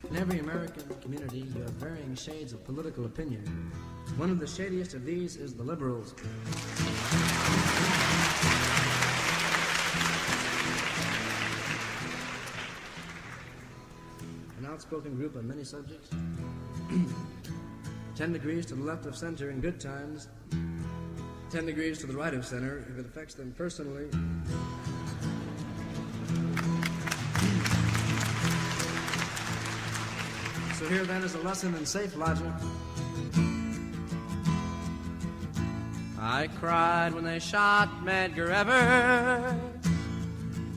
In every American community, you have varying shades of political opinion. One of the shadiest of these is the liberals. An outspoken group on many subjects. 10 degrees to the left of center in good times, 10 degrees to the right of center if it affects them personally. So here then is a lesson in safe logic. I cried when they shot Medgar Evers.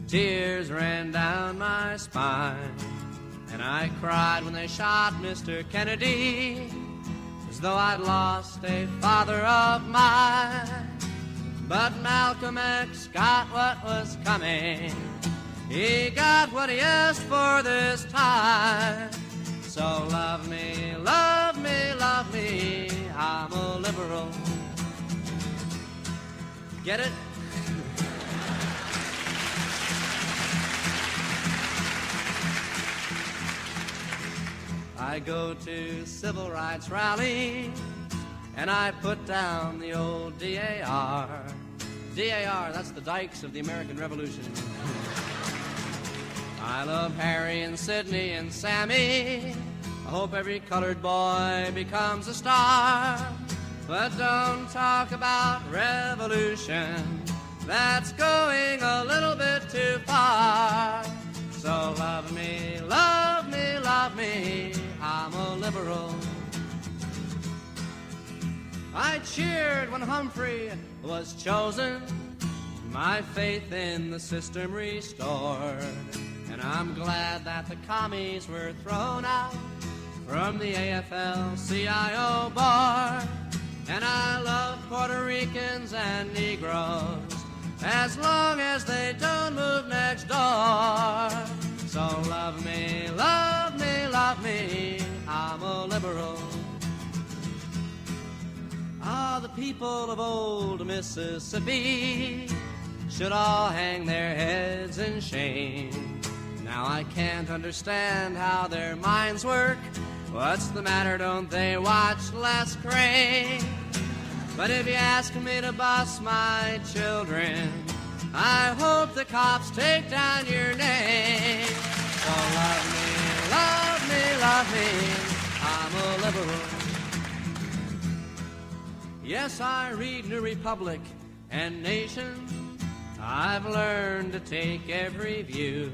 Tears ran down my spine. And I cried when they shot Mr. Kennedy, as though I'd lost a father of mine. But Malcolm X got what was coming. He got what he asked for this time. So love me, love me, love me, I'm a liberal. Get it? I go to civil rights rallies and I put down the old DAR. DAR, that's the dykes of the American Revolution. I love Harry and Sidney and Sammy. I hope every colored boy becomes a star. But don't talk about revolution. That's going a little bit too far. So love me, love me, love me, I'm a liberal. I cheered when Humphrey was chosen, my faith in the system restored. And I'm glad that the commies were thrown out from the AFL-CIO board. And I love Puerto Ricans and Negroes, as long as they don't move next door. So love me, love me, love me, I'm a liberal. Ah, the people of old Mississippi should all hang their heads in shame. Now I can't understand how their minds work. What's the matter, don't they watch Les Crane? But if you ask me to bus my children, I hope the cops take down your name. So love me, love me, love me, I'm a liberal. Yes, I read New Republic and Nation. I've learned to take every view.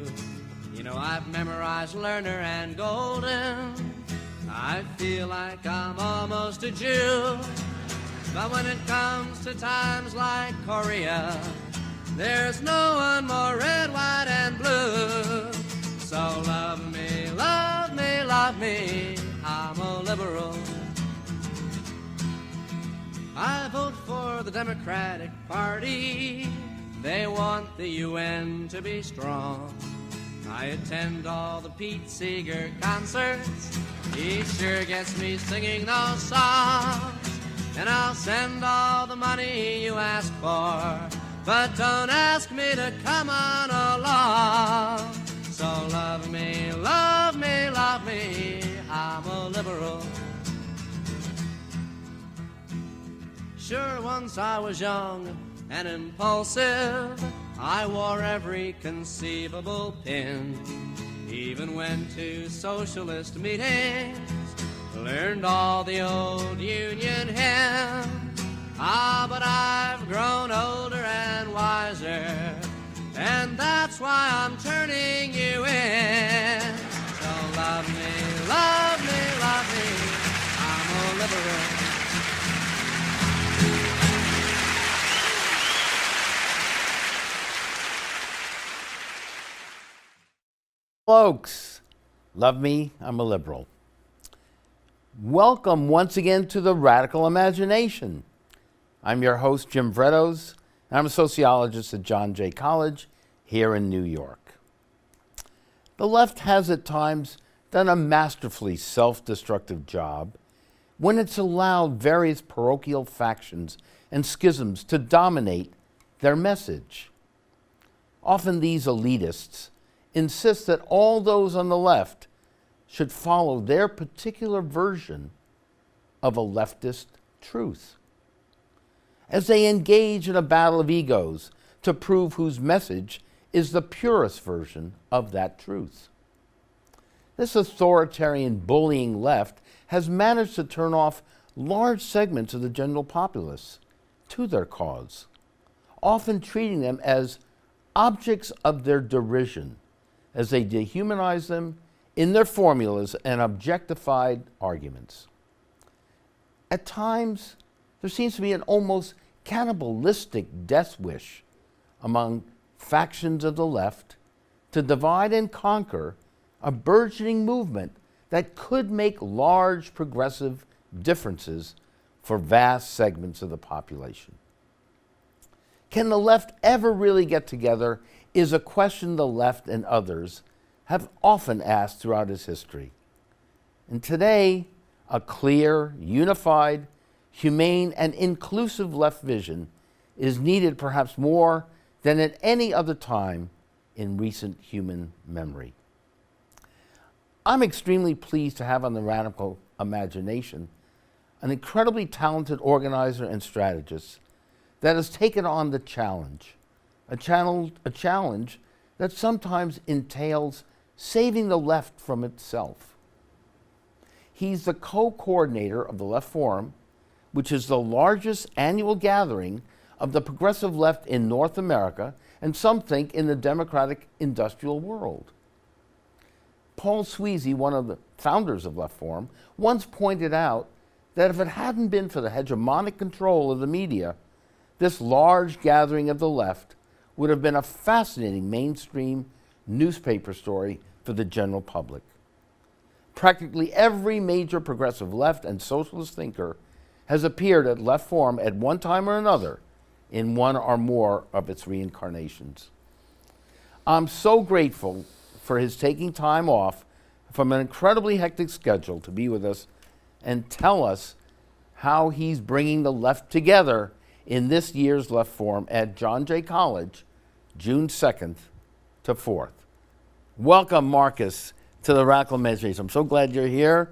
You know, I've memorized Lerner and Golden. I feel like I'm almost a Jew. But when it comes to times like Korea, there's no one more red, white, and blue. So love me, love me, love me, I'm a liberal. I vote for the Democratic Party. They want the UN to be strong. I attend all the Pete Seeger concerts. He sure gets me singing those songs. And I'll send all the money you ask for, but don't ask me to come on along. So love me, love me, love me, I'm a liberal. Sure, once I was young and impulsive, I wore every conceivable pin. Even went to socialist meetings, learned all the old Union hymns. Ah, but I've grown older and wiser, and that's why I'm turning you in. So love me, love me, love me, I'm a liberal. Folks, love me, I'm a liberal. Welcome once again to the Radical Imagination. I'm your host, Jim Vrettos, and I'm a sociologist at John Jay College here in New York. The left has at times done a masterfully self-destructive job when it's allowed various parochial factions and schisms to dominate their message. Often these elitists insist that all those on the left should follow their particular version of a leftist truth, as they engage in a battle of egos to prove whose message is the purest version of that truth. This authoritarian bullying left has managed to turn off large segments of the general populace to their cause, often treating them as objects of their derision, as they dehumanize them in their formulas and objectified arguments. At times, there seems to be an almost cannibalistic death wish among factions of the left to divide and conquer a burgeoning movement that could make large progressive differences for vast segments of the population. Can the left ever really get together is a question the left and others have often asked throughout its history. And today, a clear, unified, humane, and inclusive left vision is needed perhaps more than at any other time in recent human memory. I'm extremely pleased to have on the Radical Imagination an incredibly talented organizer and strategist that has taken on the challenge, a challenge that sometimes entails saving the left from itself. He's the co-coordinator of the Left Forum, which is the largest annual gathering of the progressive left in North America, and some think in the democratic industrial world. Paul Sweezy, one of the founders of Left Forum, once pointed out that if it hadn't been for the hegemonic control of the media, this large gathering of the left would have been a fascinating mainstream newspaper story for the general public. Practically every major progressive left and socialist thinker has appeared at Left Forum at one time or another in one or more of its reincarnations. I'm so grateful for his taking time off from an incredibly hectic schedule to be with us and tell us how he's bringing the left together in this year's Left Forum at John Jay College, June 2nd to 4th. Welcome, Marcus, to the Radical Imagination. I'm so glad you're here,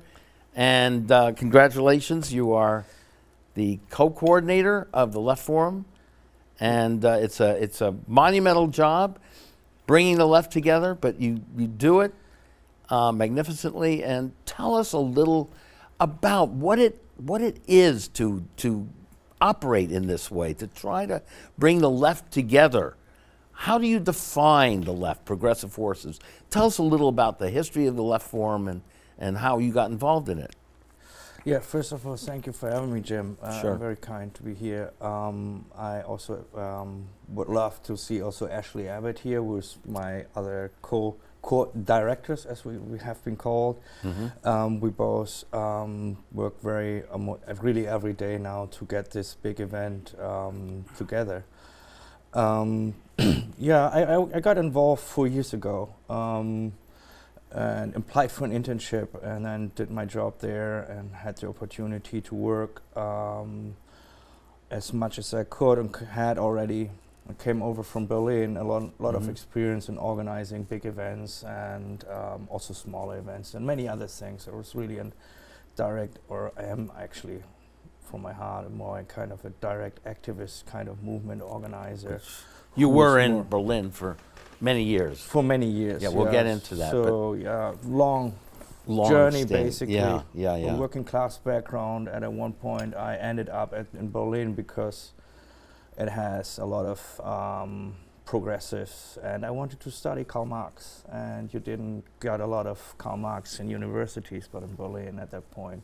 and congratulations. You are the co-coordinator of the Left Forum, and it's a monumental job bringing the left together, but you do it magnificently. And tell us a little about what it is to operate in this way, to try to bring the left together. How do you define the left, progressive forces? Tell us a little about the history of the Left Forum and how you got involved in it. Yeah, first of all, thank you for having me, Jim. Sure. Very kind to be here. I also would love to see also Ashley Abbott here, who's my other co-directors, as we have been called. Mm-hmm. We both work really every day now to get this big event together. Yeah, I got involved 4 years ago and applied for an internship, and then did my job there and had the opportunity to work as much as I could, and had already. I came over from Berlin, a lot mm-hmm. of experience in organizing big events and also smaller events and many other things. I was really I am actually, from my heart, more kind of a direct activist kind of movement organizer. You were in Berlin for many years. For many years. Yeah, we'll get into that. So yeah, long journey stint. basically. Yeah. A working class background, and at one point I ended up in Berlin because it has a lot of progressives, and I wanted to study Karl Marx, and you didn't get a lot of Karl Marx in universities, but in Berlin at that point,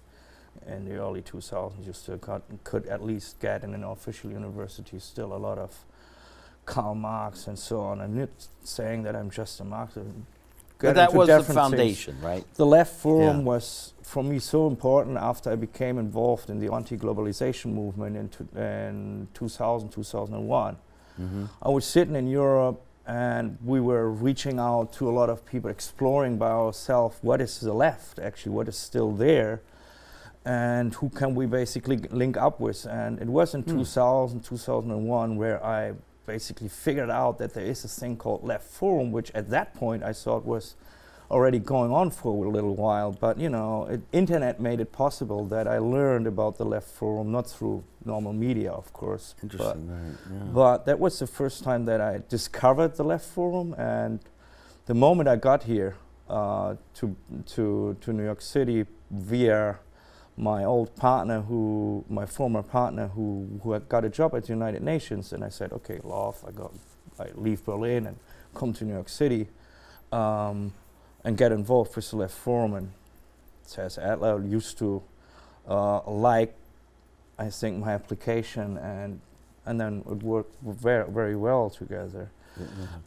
in the early 2000s, you still could at least get in an official university still a lot of Karl Marx and so on. I'm not saying that I'm just a Marxist. But that was the foundation, right? The Left Forum was, for me, so important after I became involved in the anti-globalization movement in 2000, 2001. Mm-hmm. I was sitting in Europe, and we were reaching out to a lot of people, exploring by ourselves what is the left, actually, what is still there, and who can we basically link up with. And it was in 2000, 2001 where I basically figured out that there is a thing called Left Forum, which at that point I thought was already going on for a little while, but you know, internet made it possible that I learned about the Left Forum, not through normal media, of course. Interesting, right, yeah. But that was the first time that I discovered the Left Forum, and the moment I got here to New York City via my old partner, my former partner, who had got a job at the United Nations, and I said, okay, love, I leave Berlin and come to New York City and get involved with the Left Forum. And says Adler used to like, I think, my application, and then it worked very, very well together.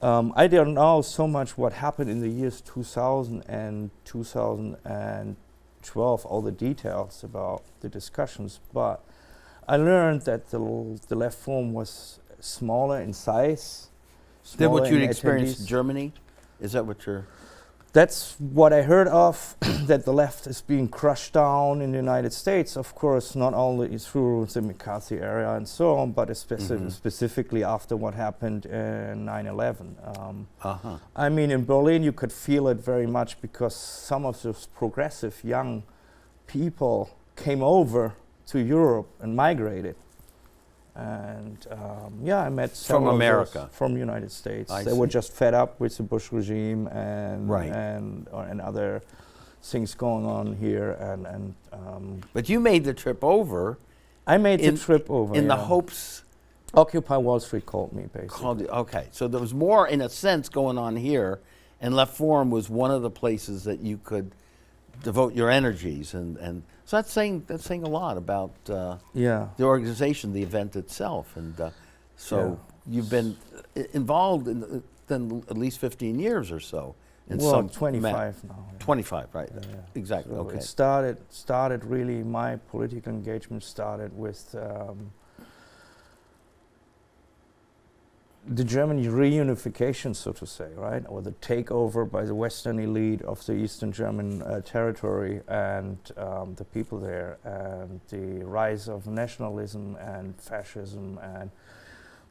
I don't know so much what happened in the years 2000 and 2012, all the details about the discussions, but I learned that the Left Forum was smaller in size. Then what you'd experienced in Germany? Is that what you're... That's what I heard of, that the left is being crushed down in the United States, of course, not only through the McCarthy era and so on, but specifically after what happened in 9/11. I mean, in Berlin you could feel it very much because some of those progressive young people came over to Europe and migrated. And I met several from America, from the United States. They were just fed up with the Bush regime and other things going on here. And but you made the trip over. I made the trip over in the hopes. Occupy Wall Street called me, basically. Okay, so there was more, in a sense, going on here, and Left Forum was one of the places that you could devote your energies, and so that's saying a lot about the organization, the event itself, and you've been involved in at least 15 years or so. Well, 25 now. 25, right? Yeah. Exactly. So okay. It started really. My political engagement started with the German reunification, so to say, right, or the takeover by the Western elite of the Eastern German territory and the people there, and the rise of nationalism and fascism and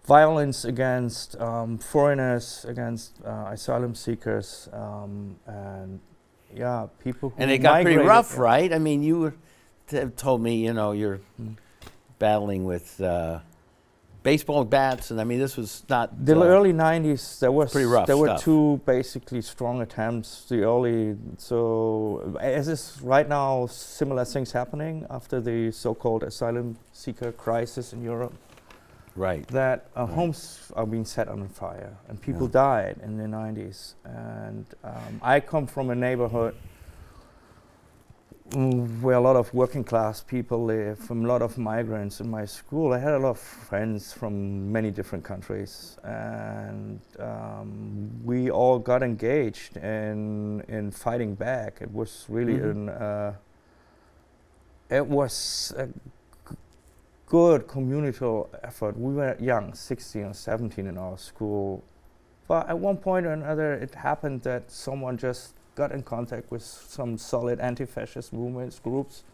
violence against foreigners, against asylum seekers, and people who and it got pretty rough, yeah. right? I mean, you told me, you're battling with baseball bats, and I mean, this was not the early '90s. There was pretty rough. There were stuff. two basically strong attempts. As is right now, similar things happening after the so-called asylum seeker crisis in Europe. Right. That homes are being set on fire, and people died in the '90s. And I come from a neighborhood where a lot of working class people live, from a lot of migrants in my school. I had a lot of friends from many different countries, and we all got engaged in fighting back. It was really it was a good communal effort. We were young, 16 or 17 in our school, but at one point or another it happened that someone just got in contact with some solid anti-fascist movements, groups,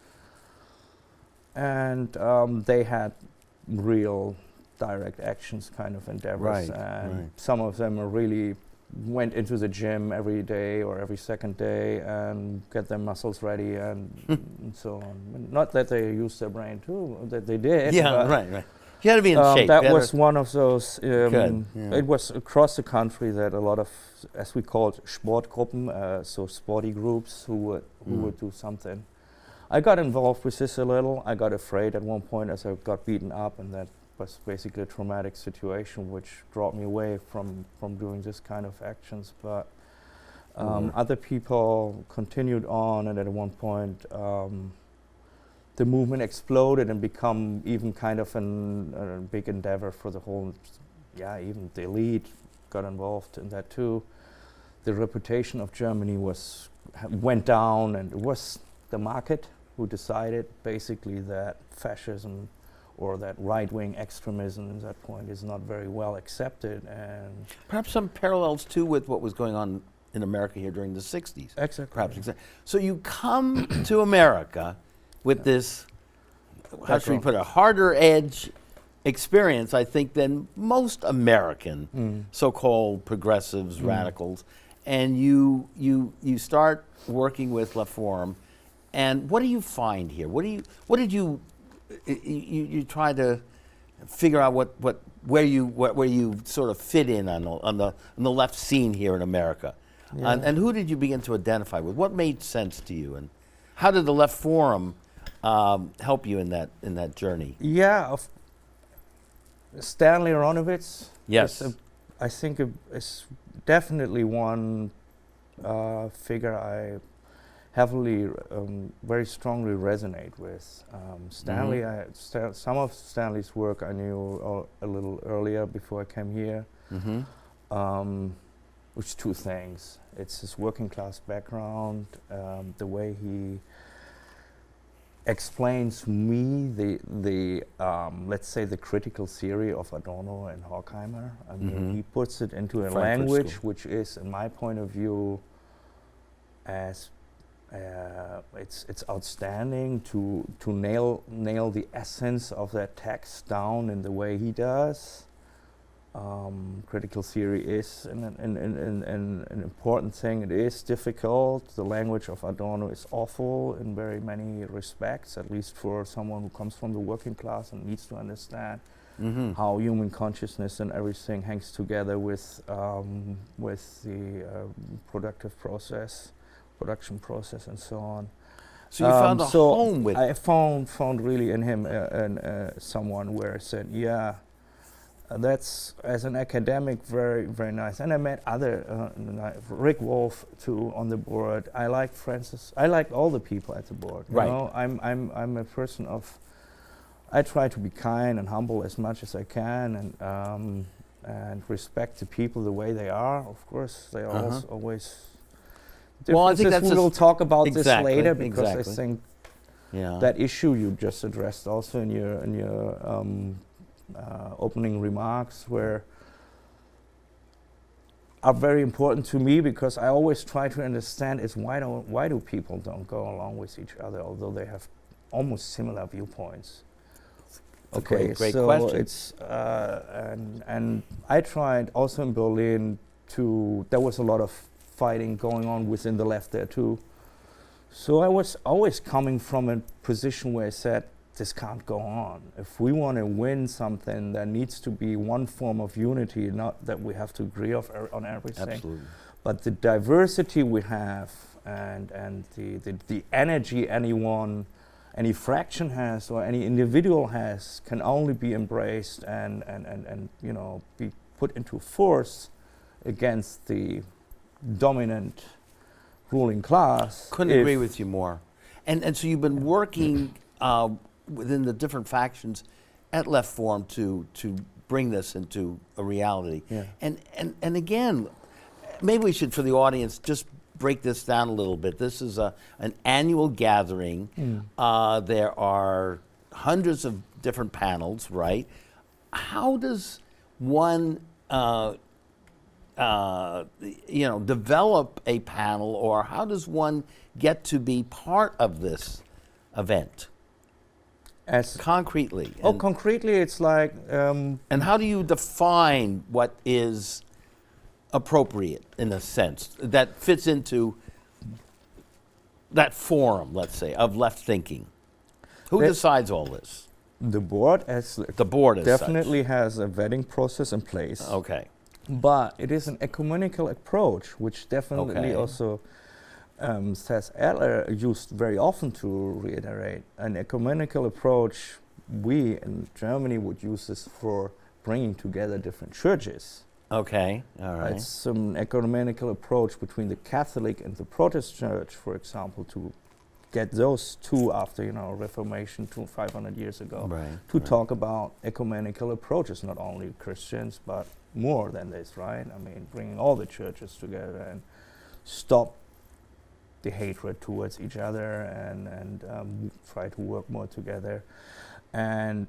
and they had real direct actions kind of endeavors. Some of them really went into the gym every day or every second day and get their muscles ready and so on. Not that they used their brain too, that they did. Yeah, right. You had to be in shape. That was one of those. It was across the country that a lot of, as we called, Sportgruppen, so sporty groups who would do something. I got involved with this a little. I got afraid at one point as I got beaten up, and that was basically a traumatic situation which brought me away from doing this kind of actions. But other people continued on, and at one point the movement exploded and become even kind of a big endeavor for the whole, even the elite got involved in that too. The reputation of Germany went down, and it was the market who decided basically that fascism or that right-wing extremism at that point is not very well accepted. And perhaps some parallels too with what was going on in America here during the 60s. Exactly. Perhaps exactly. So you come to America with this, how should we put it, harder edge experience, I think, than most American so-called progressives, radicals. and you start working with La Forum, and what do you find here? What did you try to figure out where you sort of fit in on the left scene here in America, and who did you begin to identify with? What made sense to you, and how did the Left Forum help you in that journey? Yeah, Stanley Aronowitz. Yes, I think it's definitely one figure I heavily, very strongly resonate with. Stanley, some of Stanley's work I knew a little earlier before I came here. Which two things. It's his working class background, the way he explains me the let's say the critical theory of Adorno and Horkheimer. I mean, he puts it into a language which is, in my point of view, as it's outstanding to nail the essence of that text down in the way he does. Critical theory is an important thing. It is difficult. The language of Adorno is awful in very many respects, at least for someone who comes from the working class and needs to understand how human consciousness and everything hangs together with the production process, and so on. So you found a home with. I found really in him someone where I said, yeah. That's, as an academic, very, very nice. And I met other, Rick Wolf too on the board. I liked Francis. I liked all the people at the board. You know? I'm a person of, I try to be kind and humble as much as I can, and respect the people the way they are. Of course, they are always. Well, I think we will talk about this later, because I think Yeah. That issue you just addressed also in your opening remarks are very important to me, because I always try to understand is why do people don't go along with each other, although they have almost similar viewpoints. Okay, great so question. It's and I tried also in Berlin there was a lot of fighting going on within the left there too. So I was always coming from a position where I said, this can't go on. If we want to win something, there needs to be one form of unity, not that we have to agree on everything. Absolutely. But the diversity we have and the energy any fraction has or any individual has can only be embraced and be put into force against the dominant ruling class. Couldn't agree with you more. And so you've been working within the different factions at Left Forum to bring this into a reality. Yeah. And again, maybe we should, for the audience, just break this down a little bit. This is an annual gathering. There are hundreds of different panels, right? How does one develop a panel, or how does one get to be part of this event? As concretely. Concretely, it's like. And how do you define what is appropriate, in a sense, that fits into that forum, let's say, of left thinking? Who decides all this? The board, definitely such. Has a vetting process in place. Okay. But it is an ecumenical approach, which definitely also says Adler used very often to reiterate. An ecumenical approach, we in Germany would use this for bringing together different churches. Okay, all right. It's an ecumenical approach between the Catholic and the Protestant church, for example, to get those two after, Reformation 500 years ago, talk about ecumenical approaches, not only Christians, but more than this, right? I mean, bringing all the churches together and stop the hatred towards each other and try to work more together. And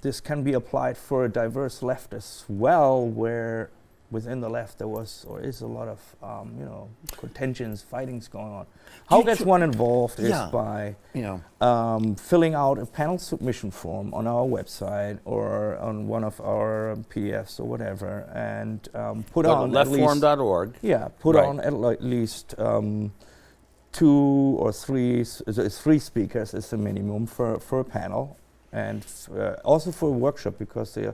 this can be applied for a diverse left as well, where within the left there was or is a lot of contentions, fightings going on. How gets one involved is by filling out a panel submission form on our website or on one of our PDFs or whatever, and put on leftforum.org. Put on at least 2 or 3 3 speakers is the minimum for a panel, and also for a workshop, because the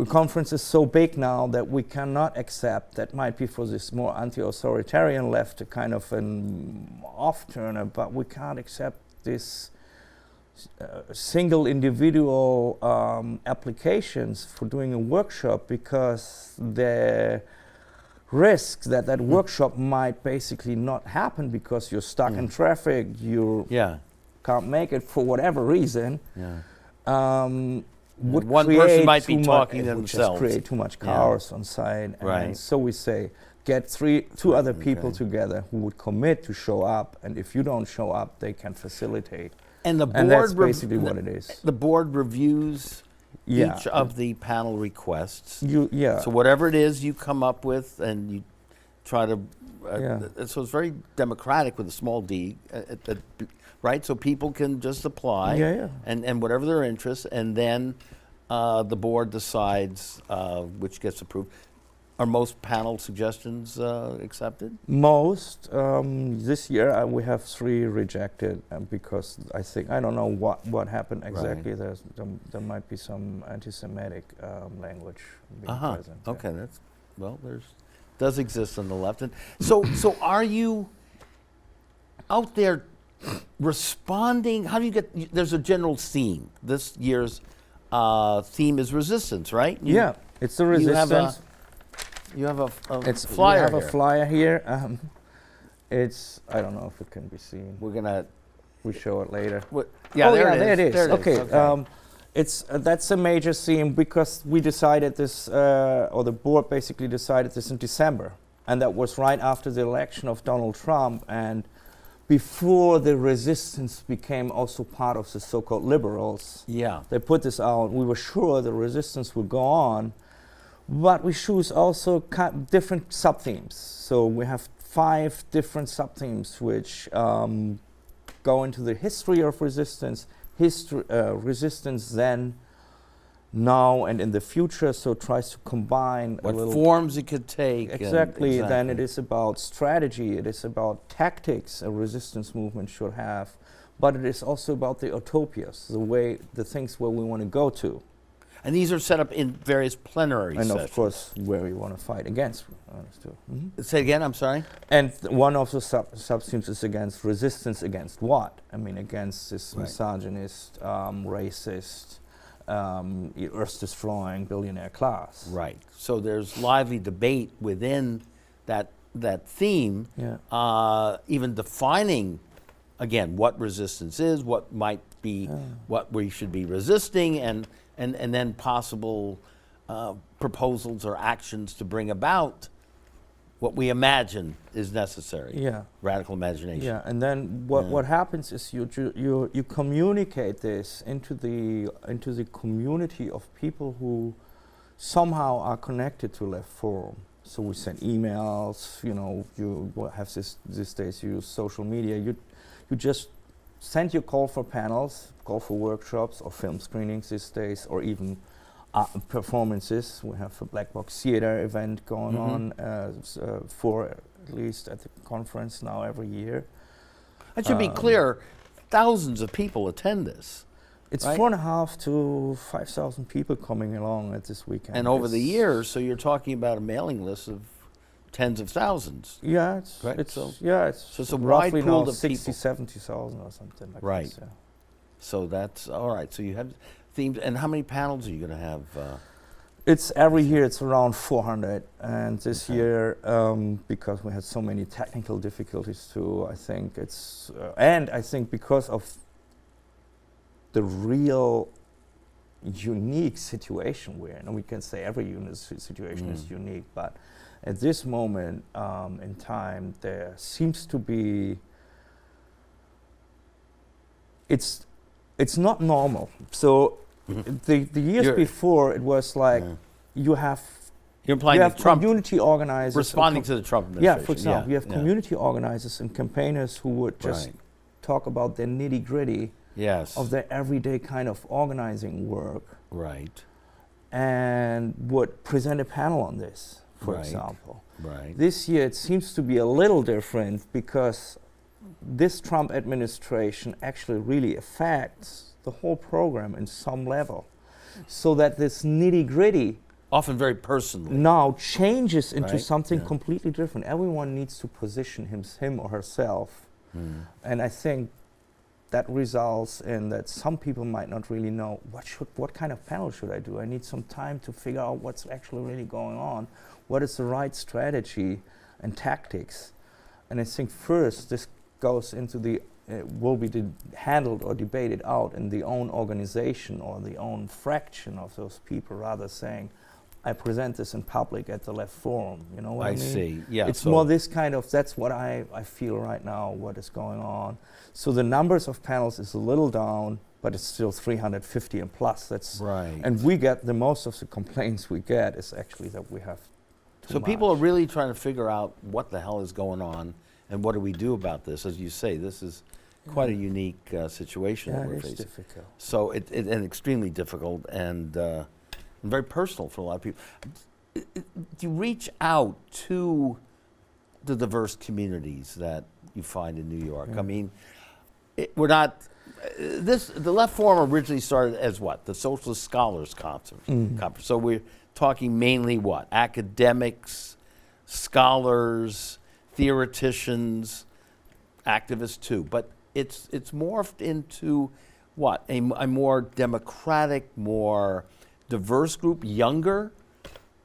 conference is so big now that we cannot accept, that might be for this more anti-authoritarian left a kind of an off-turner, but we can't accept this single individual applications for doing a workshop, because the risks that workshop might basically not happen because you're stuck in traffic, you can't make it for whatever reason. One person might be talking to themselves. Just create too much chaos on site. And so we say, get 2 other people together who would commit to show up, and if you don't show up, they can facilitate. And the board, and that's basically what it is. The board reviews each of the panel requests. So whatever it is you come up with, and you try to. So it's very democratic with a small d, right? So people can just apply, and whatever their interests, and then the board decides which gets approved. Are most panel suggestions accepted? Most. This year we have 3 rejected because I don't know what happened exactly. There might be some anti-Semitic language being present. Okay, does exist on the left. And so are you out there responding? How do you get? There's a general theme. This year's theme is resistance, right? It's the resistance. You have a flyer. We have a flyer here. I don't know if it can be seen. We show it later. There it is. Okay. That's a major theme, because we decided this, or the board basically decided this in December, and that was right after the election of Donald Trump, and before the resistance became also part of the so-called liberals. They put this out. We were sure the resistance would go on. But we choose also different sub-themes. So we have 5 different sub-themes which go into the history of resistance, resistance then, now, and in the future. So it tries to combine what forms it could take. Exactly. Then it is about strategy. It is about tactics a resistance movement should have. But it is also about the utopias, the things where we want to go to. And these are set up in various plenary sessions. And of course, where we want to fight against. Say again, I'm sorry? And one of the sub-themes is against resistance against what? I mean, against this misogynist, racist, earth-destroying billionaire class. Right. So there's lively debate within that theme, even defining, again, what resistance is, what might be, what we should be resisting, and then possible proposals or actions to bring about what we imagine is necessary. Radical imagination. And then what happens is you communicate this into the community of people who somehow are connected to Left Forum. So we send emails. You have these days you use social media. You just send your call for panels, call for workshops or film screenings these days, or even performances. We have a black box theater event going on for at least at the conference now every year. That should be clear. Thousands of people attend this. It's 4,500 to 5,000 people coming along at this weekend. And over the years, so you're talking about a mailing list of tens of thousands. It's a wide roughly pool now of 60, 70,000 or something like this. So that's all right. So you have themes, and how many panels are you going to have? It's every year. It's around 400, and this year, because we had so many technical difficulties too, I think it's, and I think because of the real unique situation we're in, and we can say every situation is unique, but at this moment in time, there seems to be, it's not normal. So the years before, it was like you have You're implying you have that Trump community organizers responding to the Trump administration. Yeah, for example, you have community organizers and campaigners who would just talk about their nitty-gritty of their everyday kind of organizing work. Right. And would present a panel on this, for example. Right. This year it seems to be a little different because this Trump administration actually really affects the whole program in some level. So that this nitty-gritty often very personal now changes into something completely different. Everyone needs to position him or herself. And I think that results in that some people might not really know what kind of panel should I do. I need some time to figure out what's actually really going on, what is the right strategy and tactics. And I think first this goes into the will be handled or debated out in the own organization or the own fraction of those people, rather saying, I present this in public at the left forum. You know what I mean? see. Yeah. It's more this kind of, that's what I feel right now, what is going on. So the numbers of panels is a little down, but it's still 350 and plus. That's and we get the most of the complaints we get is actually that we have too much. People are really trying to figure out what the hell is going on and what do we do about this. As you say, this is quite a unique situation that we're facing. It is difficult. So and extremely difficult and very personal for a lot of people. Do you reach out to the diverse communities that you find in New York? I mean, we're not. The Left Forum originally started as what? The Socialist Scholars Conference. So we're talking mainly what? Academics, scholars, theoreticians, activists too. But it's morphed into what? A more democratic, more diverse group, younger,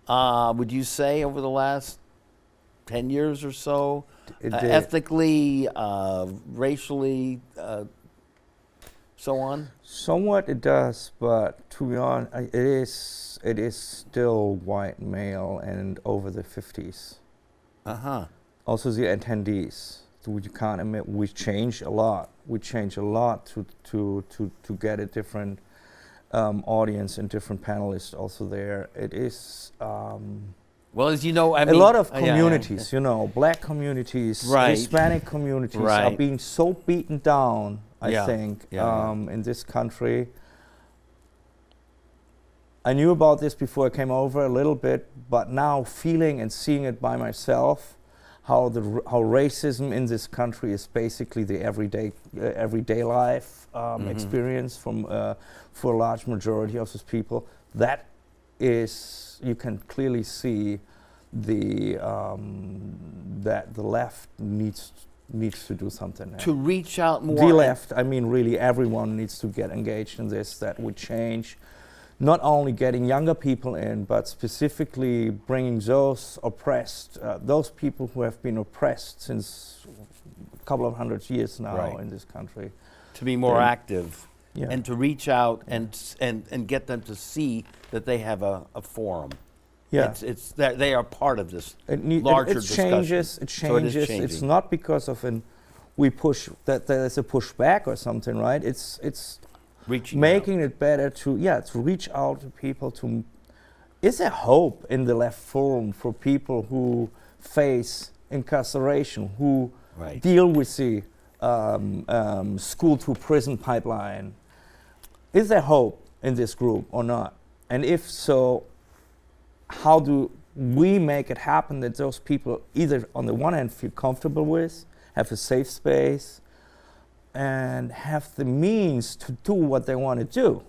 would you say, over the last 10 years or so? Ethnically, racially, so on? Somewhat it does, but to be honest, it is still white male and over the 50s. Also the attendees, you can't admit, we change a lot. We change a lot to get a different audience and different panelists also there. It is well, as you know, I mean, a lot of communities, you know, black communities, Hispanic communities are being so beaten down, I think, in this country. I knew about this before I came over a little bit, but now feeling and seeing it by myself, how racism in this country is basically the everyday life experience for a large majority of these people. That is, you can clearly see that the left needs to do something now. To reach out more. The left, I mean, really everyone needs to get engaged in this. That would change. Not only getting younger people in, but specifically bringing those oppressed, those people who have been oppressed since a couple of hundred years now in this country. To be more active and to reach out and get them to see that they have a forum. Yeah. It's that they are part of this larger discussion. It changes. It's not because of we push that there's a pushback or something, right? It's making it better to reach out to people. Is there hope in the left forum for people who face incarceration, who deal with the school to prison pipeline? Is there hope in this group or not? And if so, how do we make it happen that those people either on the one hand feel comfortable with, have a safe space, and have the means to do what they want to do?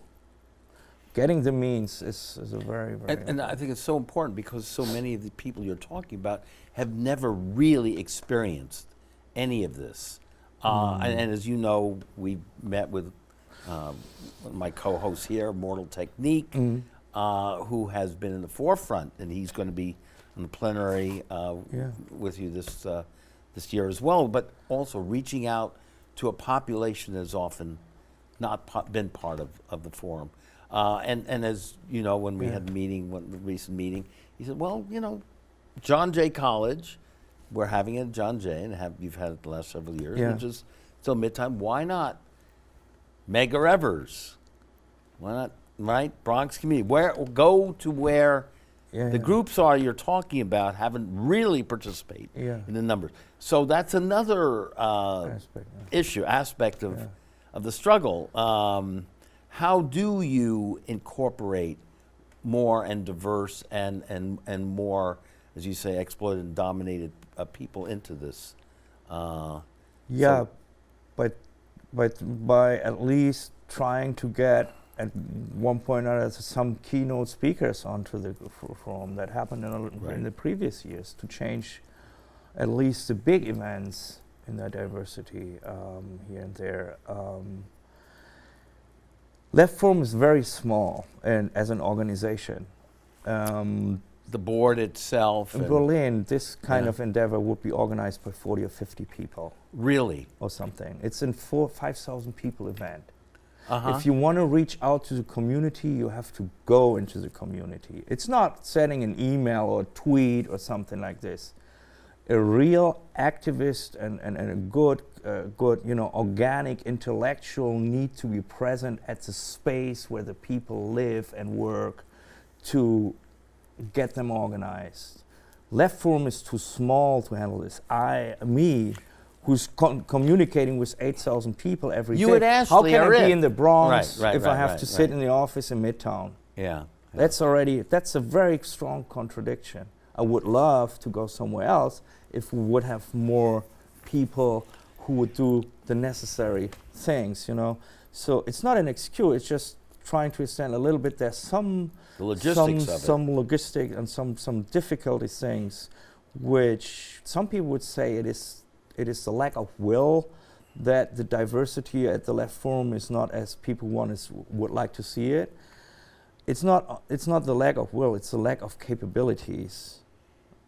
Getting the means is a very, very and I think it's so important because so many of the people you're talking about have never really experienced any of this. And as you know, we met with my co-host here, Mortal Technique, who has been in the forefront, and he's going to be in the plenary with you this year as well, but also reaching out to a population that has often not been part of the forum. And as you know, when we had the recent meeting, he said, well, you know, John Jay College, we're having it at John Jay, and you've had it the last several years, which is still midtime. Why not Medgar Evers? Why not, right? Bronx community. Go to where Yeah, The yeah. groups you're talking about haven't really participated Yeah. in the numbers. So that's another aspect of Yeah. of the struggle. How do you incorporate more and diverse and more, as you say, exploited and dominated people into this? Yeah, but by at least trying to get at one point or other some keynote speakers onto the forum. That happened in the previous years to change at least the big events in their diversity here and there. Left Forum is very small and as an organization. The board itself. In Berlin, this kind of endeavor would be organized by 40 or 50 people. Really? Or something. It's a 4,000 or 5,000 people event. Uh-huh. If you want to reach out to the community, you have to go into the community. It's not sending an email or a tweet or something like this. A real activist and a good, organic intellectual need to be present at the space where the people live and work to get them organized. Left Forum is too small to handle this. Who's communicating with 8,000 people every day. You and Ashley How can I are be in the Bronx Right, if I have to sit right. in the office in Midtown? Yeah. That's a very strong contradiction. I would love to go somewhere else if we would have more people who would do the necessary things, So it's not an excuse, it's just trying to understand a little bit. There's some logistic and some difficulty things which some people would say it is the lack of will that the diversity at the Left Forum is not as people would like to see it. It's not the lack of will, it's the lack of capabilities.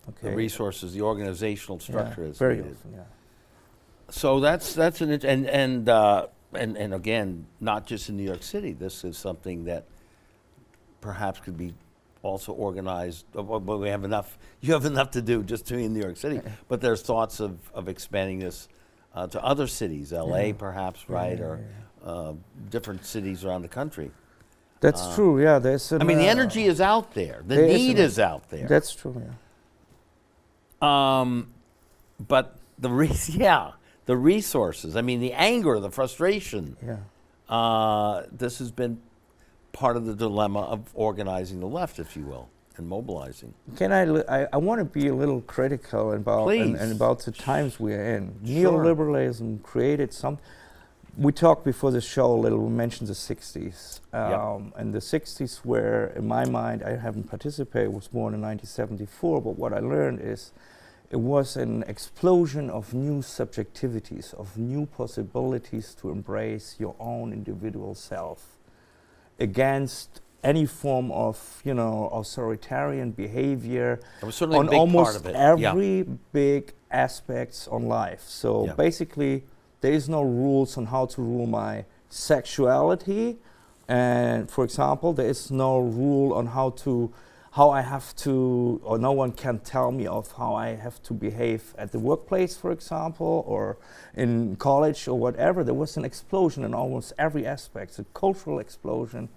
Okay. The resources, the organizational structure is very needed. often, yeah. So that's and again, not just in New York City. This is something that perhaps could be also organized. But we have enough. You have enough to do just doing in New York City. But there's thoughts of expanding this to other cities, L.A. perhaps, right, or different cities around the country. That's true. Yeah, there's. I mean, the energy is out there. The need is out there. That's true. Yeah. But the resources. I mean, the anger, the frustration. Yeah. This has been part of the dilemma of organizing the left, if you will, and mobilizing. Can I want to be a little critical about and about the times we are in. Sure. Neoliberalism created some. We talked before the show a little. We mentioned the '60s, and the '60s were, in my mind, I haven't participated. Was born in 1974, but what I learned is, it was an explosion of new subjectivities, of new possibilities to embrace your own individual self, against any form of, authoritarian behavior on almost every big aspects on life. So basically, there is no rules on how to rule my sexuality, and for example, there is no rule on how I have to, or no one can tell me of how I have to behave at the workplace, for example, or in college or whatever. There was an explosion in almost every aspect, a cultural explosion.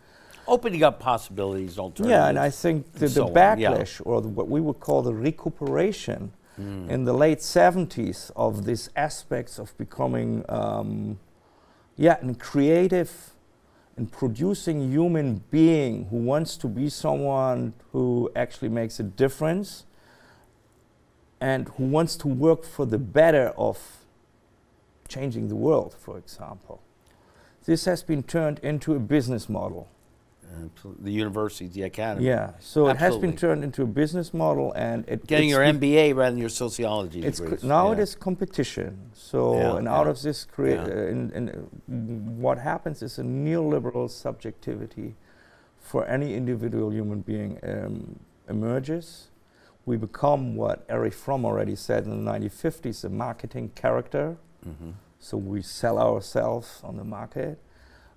Opening up possibilities, alternatives. Yeah, and I think the backlash, or what we would call the recuperation in the late 70s of these aspects of becoming, and creative and producing human being who wants to be someone who actually makes a difference and who wants to work for the better of changing the world, for example. This has been turned into a business model. The universities, the academy. Yeah, so it has been turned into a business model, and getting your MBA rather than your sociology degrees. Now it is competition. So out of this, what happens is a neoliberal subjectivity for any individual human being emerges. We become what Erich Fromm already said in the 1950s, a marketing character. Mm-hmm. So we sell ourselves on the market.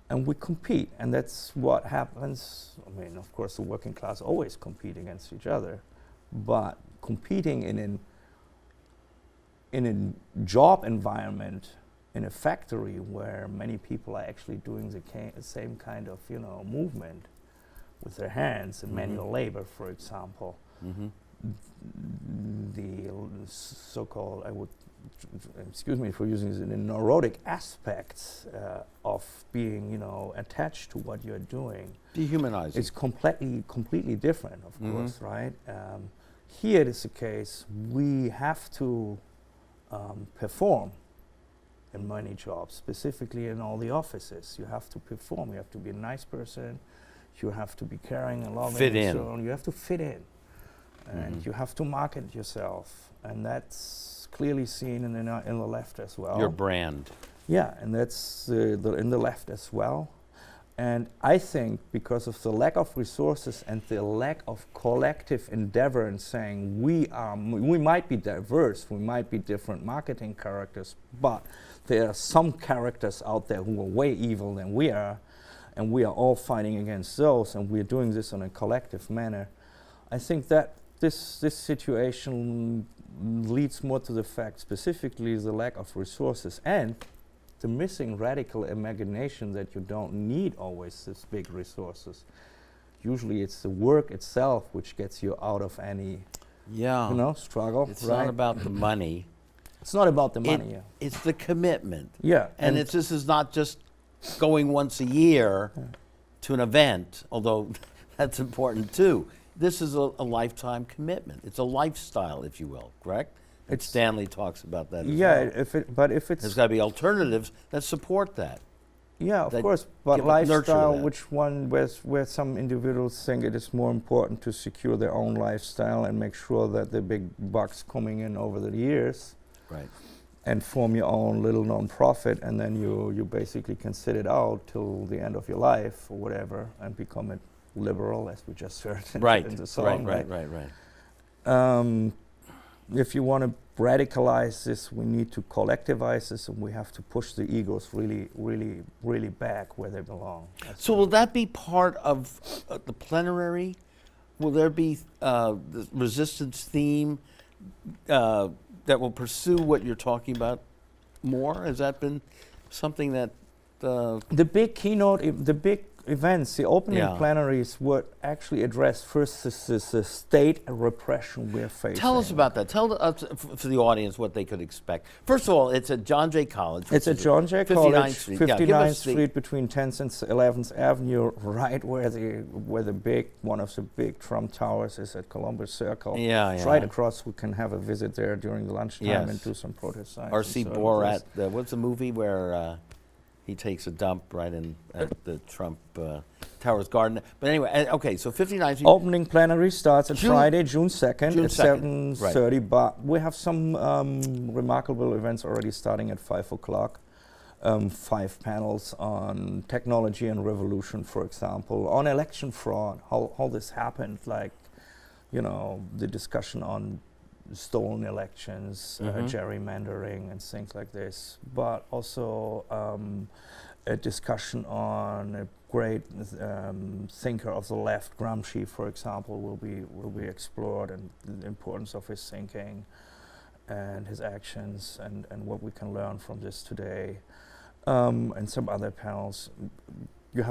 And we compete, and that's what happens. I mean, of course, the working class always compete against each other, but competing in a job environment, in a factory where many people are actually doing the same kind of movement with their hands and manual labor, for example. the so-called, excuse me for using this, the neurotic aspects of being, attached to what you're doing. Dehumanizing. It's completely different, of course, right? Here it is the case, we have to perform in many jobs, specifically in all the offices. You have to perform, you have to be a nice person, you have to be caring and loving. Fit and in. so on. You have to fit in. And you have to market yourself. And that's clearly seen in the left as well. Your brand. Yeah, and that's in the left as well. And I think because of the lack of resources and the lack of collective endeavor in saying we might be diverse, we might be different marketing characters, but there are some characters out there who are way evil than we are, and we are all fighting against those, and we're doing this in a collective manner. I think that this situation leads more to the fact, specifically the lack of resources and the missing radical imagination that you don't need always this big resources. Usually it's the work itself which gets you out of any struggle. It's right? not about the money. It's not about the money. It's the commitment. Yeah. And this is not just going once a year to an event, although that's important too. This is a lifetime commitment. It's a lifestyle, if you will, correct? Stanley talks about that as well. But if it's... There's got to be alternatives that support that. Yeah, of course, but lifestyle, where some individuals think it is more important to secure their own lifestyle and make sure that the big bucks coming in over the years, right, and form your own little non-profit, and then you basically can sit it out till the end of your life or whatever, and become a liberal, as we just heard in the song. Right. If you want to radicalize this, we need to collectivize this, and we have to push the egos really, really, really back where they belong. So will that be part of the plenary? Will there be the resistance theme that will pursue what you're talking about more? Has that been something that... The big keynote, the big events, the opening plenaries would actually address first the state repression we're facing. Tell us about that. Tell us, for the audience, what they could expect. First of all, it's at John Jay College. It's at John Jay College, 59th Street. Street between 10th and 11th Avenue, right where one of the big Trump towers is at Columbus Circle. It's right across. We can have a visit there during the lunchtime and do some protest signs. R.C. Borat, what's the movie where... he takes a dump right in at the Trump Towers Garden. But anyway, okay, so 59th Street. Opening plenary starts on Friday, June 2nd at 7:30. Right. But we have some remarkable events already starting at 5 o'clock. 5 panels on technology and revolution, for example, on election fraud, how this happened, the discussion on stolen elections, gerrymandering and things like this, but also a discussion on a great thinker of the left, Gramsci, for example, will be explored, and the importance of his thinking and his actions and what we can learn from this today, and some other panels. I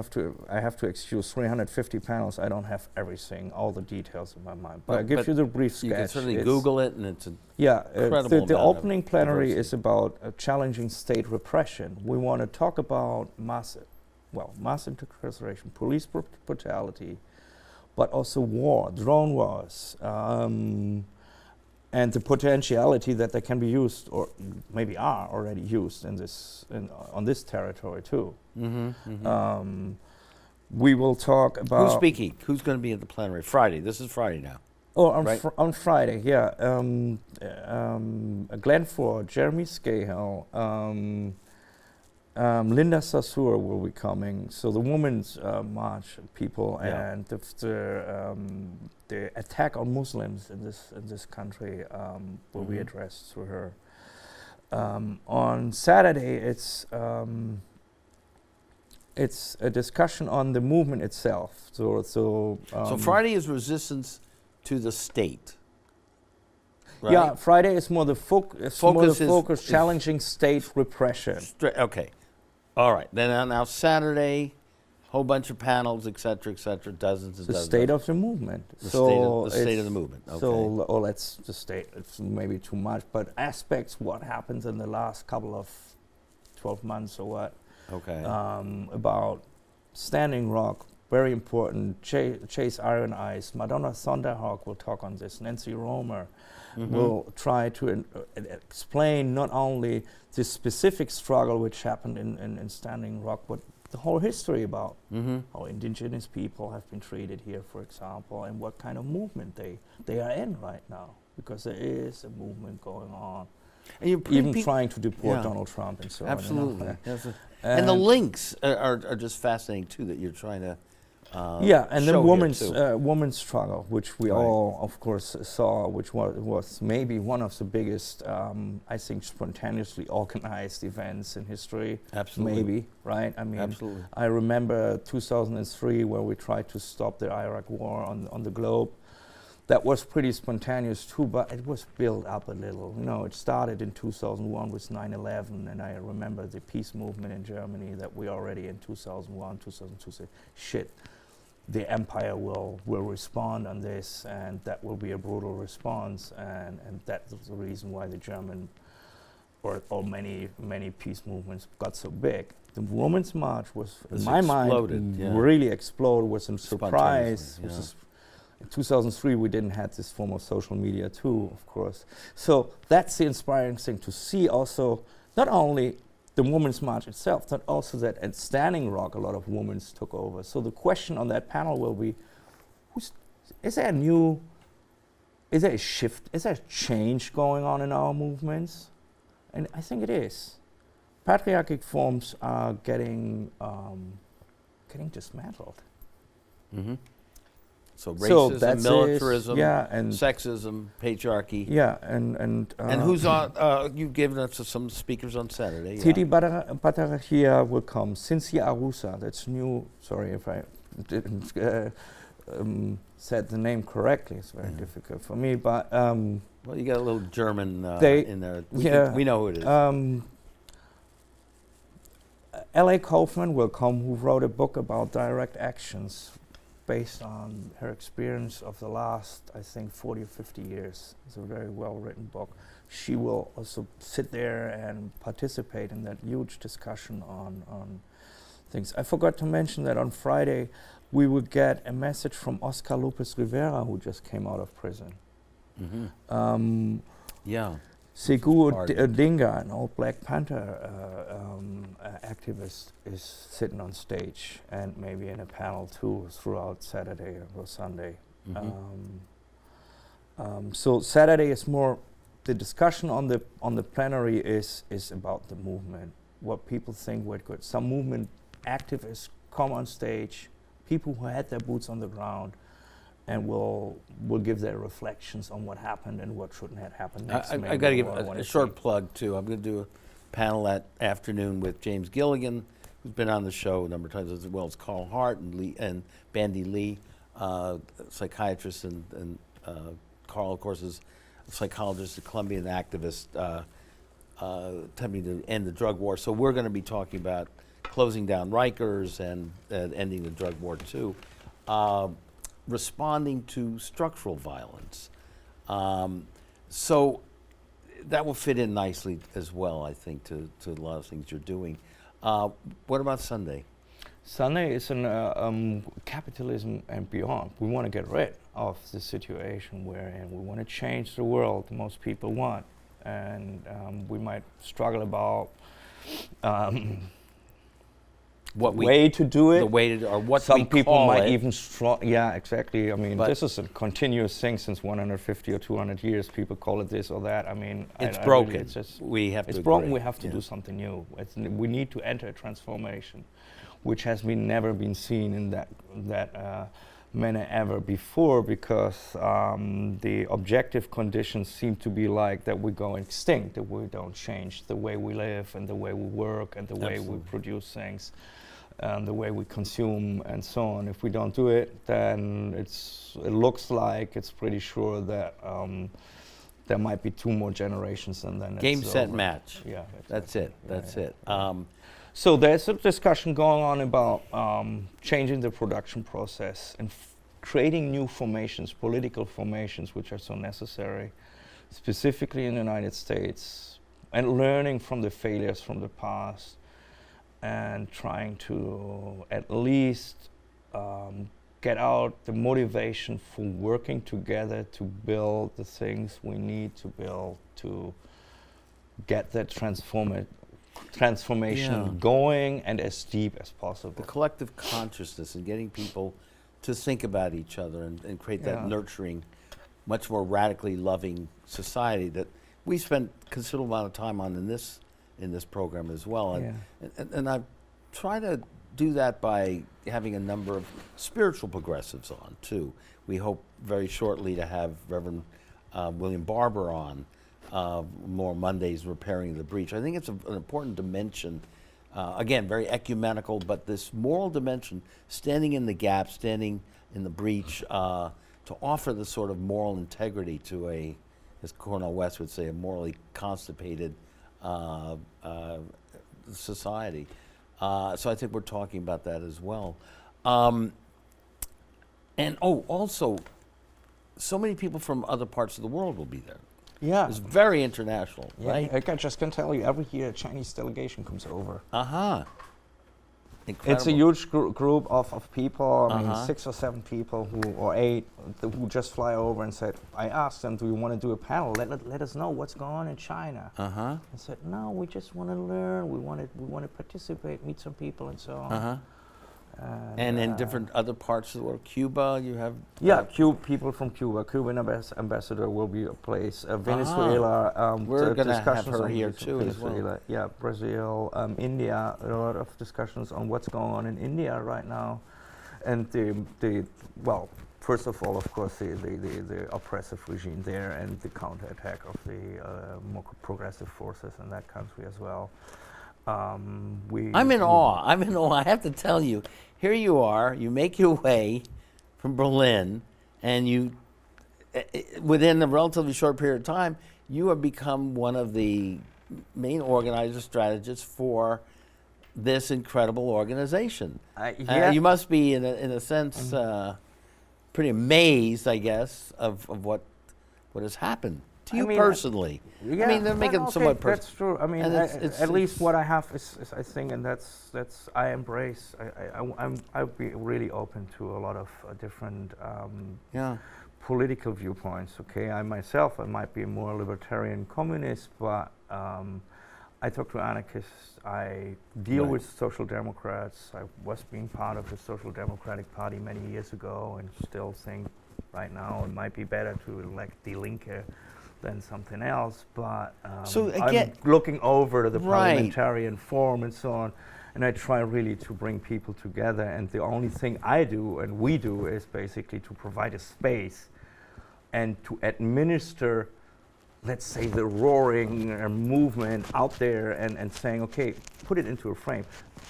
have to excuse 350 panels. I don't have everything, all the details in my mind. But I'll give you the brief sketch. You can certainly Google it, and it's incredible. The opening plenary is about challenging state repression. We want to talk about mass incarceration, police brutality, but also war, drone wars, and the potentiality that they can be used, or maybe are already used on this territory too. We will talk about... Who's speaking? Who's going to be at the plenary? Friday. This is Friday now. Oh, on Friday, yeah. Glenn Ford, Jeremy Scahill, Linda Saussure will be coming. So the Women's March people and the attack on Muslims in this country will be addressed through her. On Saturday, it's a discussion on the movement itself. So Friday is resistance to the state. Right? Yeah, Friday is more the focus, challenging state repression. Okay, all right. Then now Saturday, whole bunch of panels, et cetera, dozens and The dozens. state of the movement. The So state of the it's- movement. Okay. So, or let's just state, it's maybe too much, but aspects what happens in the last couple of 12 months or what, okay. about Standing Rock, very important, Chase Iron Eyes, Madonna Thunderhawk will talk on this, Nancy Romer will try to explain not only the specific struggle which happened in Standing Rock, but the whole history about how indigenous people have been treated here, for example, and what kind of movement they are in right now, because there is a movement going on. And you're Even trying to deport yeah. Donald Trump and so Absolutely. on. Yes. And the links are just fascinating too, that you're trying to Yeah, and the show here, women's struggle, which we Right. all, of course, saw, which was maybe one of the biggest, I think, spontaneously organized events in history. Absolutely. Maybe, right? I mean, Absolutely. I remember 2003, where we tried to stop the Iraq war on the globe. That was pretty spontaneous too, but it was built up a little. You know, it started in 2001 with 9/11, and I remember the peace movement in Germany that we already in 2001, 2002 said, shit, the empire will respond on this, and that will be a brutal response, and that's the reason why the German or many peace movements got so big. The Women's March was, in my mind, really exploded, was a surprise. Yeah. In 2003, we didn't have this form of social media too, of course. So that's the inspiring thing, to see also not only the Women's March itself, but also that at Standing Rock, a lot of women took over. So the question on that panel will be, is there a shift, is there a change going on in our movements? And I think it is. Patriarchic forms are getting dismantled. So racism, that's militarism, and sexism, patriarchy. Yeah, and who's on? You've given us some speakers on Saturday. Titi Batarachia will come. Cynthia Arusa, that's new. Sorry if I didn't said the name correctly. It's very difficult for me, but well, you got a little German in there. We know who it is. L.A. Kaufman will come, who wrote a book about direct actions based on her experience of the last, I think, 40 or 50 years. It's a very well-written book. She will also sit there and participate in that huge discussion on things. I forgot to mention that on Friday, we will get a message from Oscar Lopez Rivera, who just came out of prison. Segu Odinga, an old Black Panther activist, is sitting on stage and maybe in a panel too throughout Saturday or Sunday. So Saturday is more, the discussion on the plenary is about the movement, what people think would good. Some movement activists come on stage, people who had their boots on the ground, and will give their reflections on what happened and what shouldn't have happened next. I got to give a short plug too. I'm going to do a panel that afternoon with James Gilligan, who's been on the show a number of times, as well as Carl Hart and Bandy Lee, psychiatrist, and Carl, of course, is a psychologist, a Colombian activist, attempting to end the drug war. So we're going to be talking about closing down Rikers and ending the drug war too. Responding to structural violence. So that will fit in nicely as well, I think, to a lot of things you're doing. What about Sunday? Sunday is an capitalism and beyond. We want to get rid of the situation we're in. We want to change the world most people want. And we might struggle about what way to do it. The way to do, or what some we people call might it. even yeah, exactly. I mean, but this is a continuous thing since 150 or 200 years. People call it this or that. I mean, it's broken. It's just, we have it's to broken. agree. We have to do something new. We need to enter a transformation, which has never been seen in that manner ever before, because the objective conditions seem to be like that we go extinct, that we don't change the way we live and the way we work and the way we produce things. And the way we consume and so on. If we don't do it, then it looks like it's pretty sure that there might be 2 more generations, and then game, it's set, over. match. Yeah, that's it. That's it. So there's a discussion going on about changing the production process and creating new formations, political formations, which are so necessary, specifically in the United States, and learning from the failures from the past and trying to at least get out the motivation for working together to build the things we need to build to get that transformation going and as deep as possible. The collective consciousness and getting people to think about each other and create that nurturing, much more radically loving society that we spent considerable amount of time on in this program as well. And I try to do that by having a number of spiritual progressives on too. We hope very shortly to have Reverend William Barber on more Mondays, Repairing the Breach. I think it's an important dimension. Again, very ecumenical, but this moral dimension, standing in the gap, standing in the breach, to offer the sort of moral integrity to a, as Cornel West would say, a morally constipated society. So I think we're talking about that as well. And also, so many people from other parts of the world will be there. Yeah. It's very international, right? I just can tell you, every year a Chinese delegation comes over. Incredible. It's a huge group of people, I mean 6 or 7 people or 8 who just fly over and said, I asked them, do you want to do a panel? Let us know what's going on in China. I said, no, we just want to learn, we want to participate, meet some people and so on. And in different other parts of the world, Cuba, you have... people from Cuba. Cuban ambassador will be a place. Venezuela, we're going to have her here too as well. Yeah, Brazil, India, a lot of discussions on what's going on in India right now. And well, first of all, of course, the oppressive regime there and the counterattack of the more progressive forces in that country as well. I'm in awe. I have to tell you, here you are, you make your way from Berlin, and you, within a relatively short period of time, you have become one of the main organizer strategists for this incredible organization. You must be, in a sense, pretty amazed, I guess, of what has happened to you personally. Yeah, I mean, they're making somewhat personal. That's true. I mean, at least what I have is I think, and that's I embrace. I'd be really open to a lot of different political viewpoints. Okay, I myself, I might be a more libertarian communist, but I talk to anarchists. I deal with social democrats. I was being part of the Social Democratic Party many years ago, and still think right now it might be better to elect Die Linke than something else, but so again, I'm looking over the parliamentarian form and so on, and I try really to bring people together, and the only thing I do and we do is basically to provide a space and to administer, let's say, the roaring movement out there and saying, okay, put it into a frame.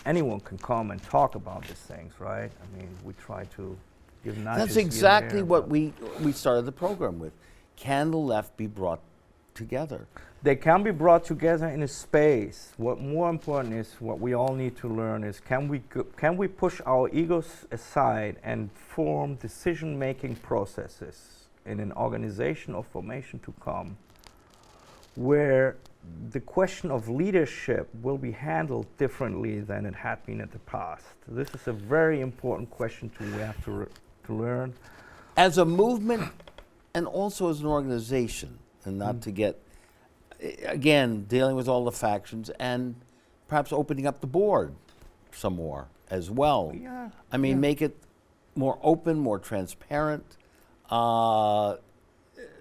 Anyone can come and talk about these things, right? I mean, we try to give nudges. That's exactly what we started the program with. Can the left be brought together? They can be brought together in a space. What more important is, what we all need to learn is, can we push our egos aside and form decision-making processes in an organization or formation to come, where the question of leadership will be handled differently than it had been in the past. This is a very important question we have to learn. As a movement and also as an organization, and not to get, again, dealing with all the factions and perhaps opening up the board some more as well. I mean, make it more open, more transparent, so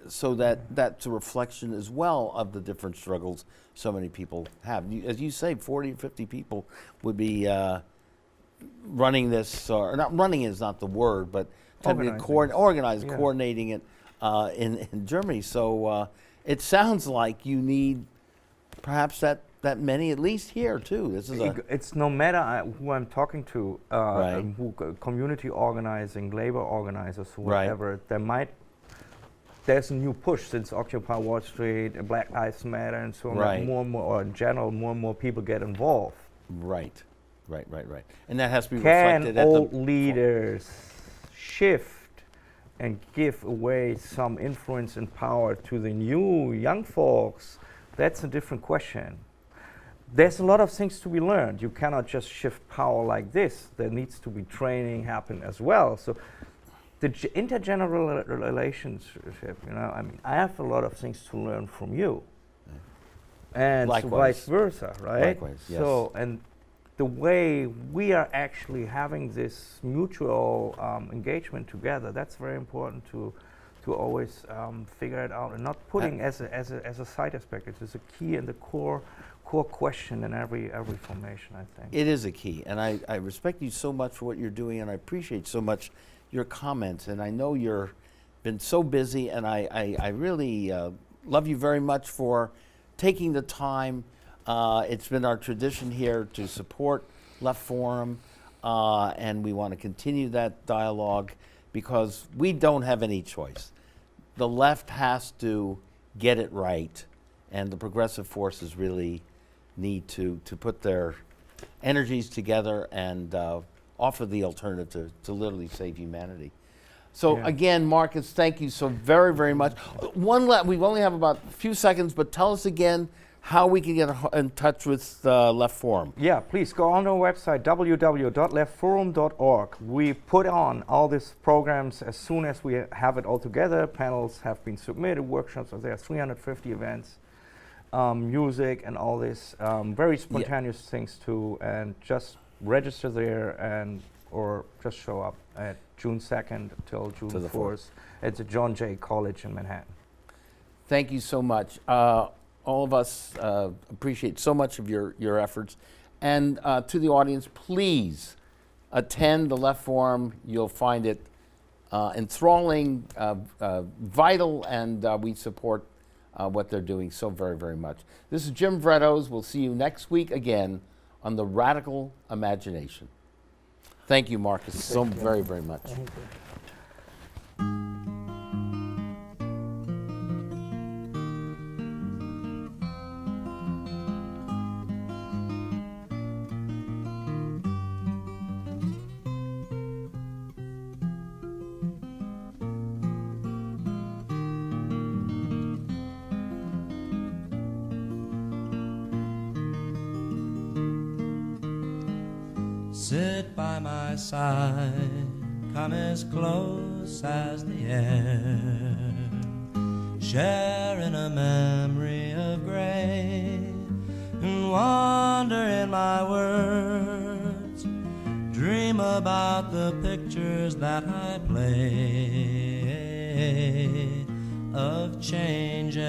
that that's a reflection as well of the different struggles so many people have. As you say, 40 or 50 people would be running this, or not running is not the word, but coordinating it in Germany. So it sounds like you need perhaps that many, at least here too. This is it's no matter who I'm talking to, who community organizing, labor organizers, whatever. There's a new push since Occupy Wall Street, Black Lives Matter, and so on. More and more, or in general, more and more people get involved. Right, right, right, right. And that has to be Can reflected at old the leaders shift and give away some influence and power to the new young folks? That's a different question. There's a lot of things to be learned. You cannot just shift power like this. There needs to be training happen as well. So the intergenerational relationship, you know, I mean, I have a lot of things to learn from you. And so Likewise. vice versa, right? Likewise, yes. So, and the way we are actually having this mutual engagement together, that's very important to always figure it out and not putting as a side aspect. It is a key and the core question in every formation, I think. It is a key, and I respect you so much for what you're doing, and I appreciate so much your comments, and I know you're been so busy, and I really love you very much for taking the time. It's been our tradition here to support Left Forum, and we want to continue that dialogue because we don't have any choice. The left has to get it right, and the progressive forces really need to put their energies together and offer the alternative to literally save humanity. So again, Marcus, thank you so very, very much. We only have about a few seconds, but tell us again how we can get in touch with Left Forum. Yeah, please go on our website, www.leftforum.org. We put on all these programs as soon as we have it all together. Panels have been submitted, workshops are there, 350 events, music and all this, very spontaneous things too, and just register there and or just show up at June 2nd till June 4th at the John Jay College in Manhattan. Thank you so much. All of us appreciate so much of your efforts. And to the audience, please attend the Left Forum. You'll find it enthralling, vital, and we support what they're doing so very, very much. This is Jim Vrettos. We'll see you next week again on The Radical Imagination. Thank you, Marcus, so very, very much. Thank you. Sit by my side, come as close as the air, share in a memory of gray, and wander in my words, dream about the pictures that I play of changes,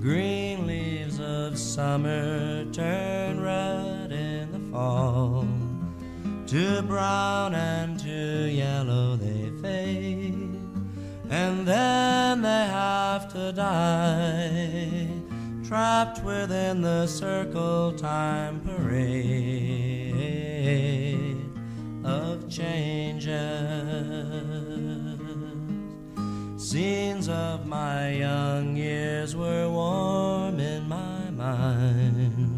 green leaves of summer turn red in the fall, to brown and to yellow they fade, and then they have to die, trapped within the circle time parade of changes. Scenes of my young years were warm in my mind,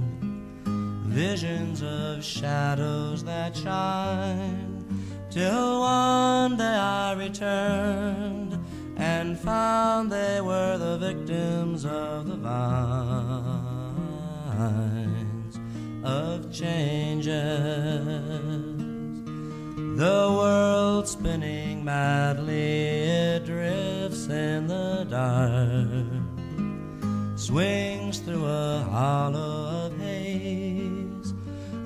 visions of shadows that shine, till one day I returned and found they were the victims of the vines of changes. The world spinning madly, it drifts in the dark, swings through a hollow of haze,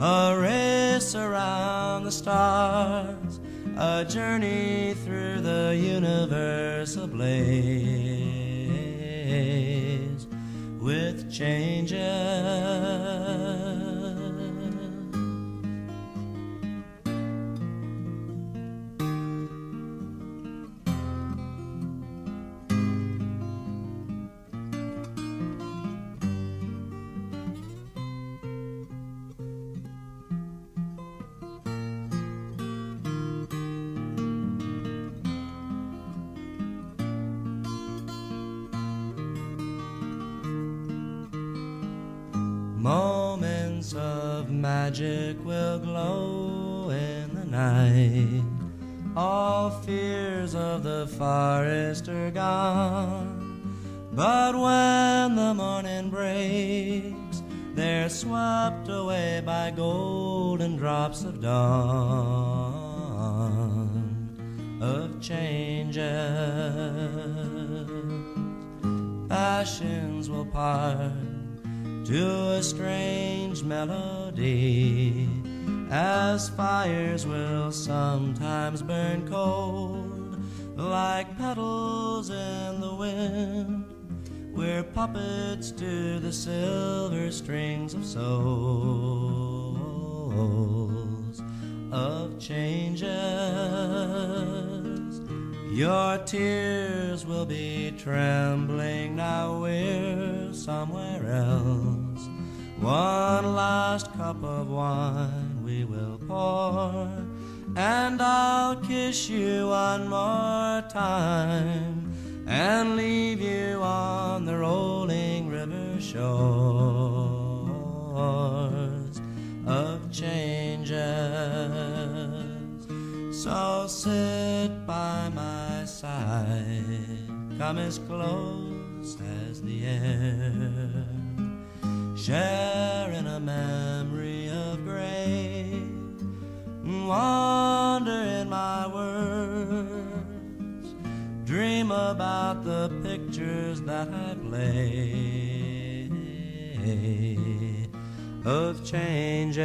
a race around the stars, a journey through the universe ablaze with changes. of magic will glow in the night. All fears of the forest are gone, but when the morning breaks, they're swept away by golden drops of dawn, of changes. Passions will part to a strange melody, as fires will sometimes burn cold, like petals in the wind. We're puppets to the silver strings of souls, of changes. Your tears will be trembling, now we're somewhere else. One last cup of wine we will pour, and I'll kiss you one more time, and leave you on the rolling river shores of changes. So sit by my side, come as close as the air, share in a memory of grace, wander in my words, dream about the pictures that I play of changes.